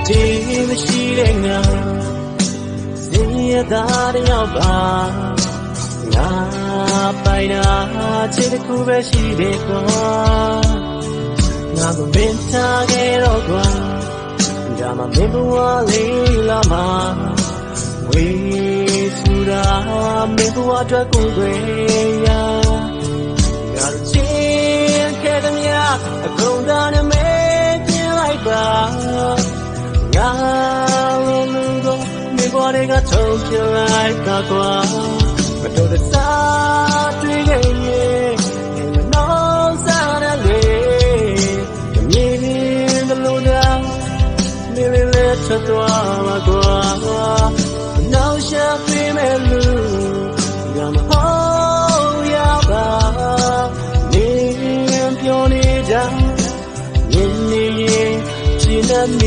မရှိတဲ့ငါစင်ရသားတယောက်ပါငါပိုင်တာချစ်တစ်ခုပဲရှိတယ်ကွာငါကိုမင်းထားခဲ့တော့ကွာဒါမှမင်းဘဝလေးလာမှာဝေးစူတာမင်းဘဝအတွက်ကိုယ်ွယ်ရငါချစ်ခဲ့တဲ့မြတ်အကုန်သားနဲ့မင်းပြလိုက်ပါငါလုံးလုံးမင်းဘဝတွေကထုံးပြလိုက်တာကွာမတော်တဆတွေ့ခဲ့ရင်မနှောင်းစားတဲ့လေမြင်တယ်လို့တော့နေလေထွက်သွားမှာကွာနောက်ရှာပေးမယ်လို့ငါမဟုတ်ရပါနေပြောနေကြမြင်နေရင်ချင်တဲ့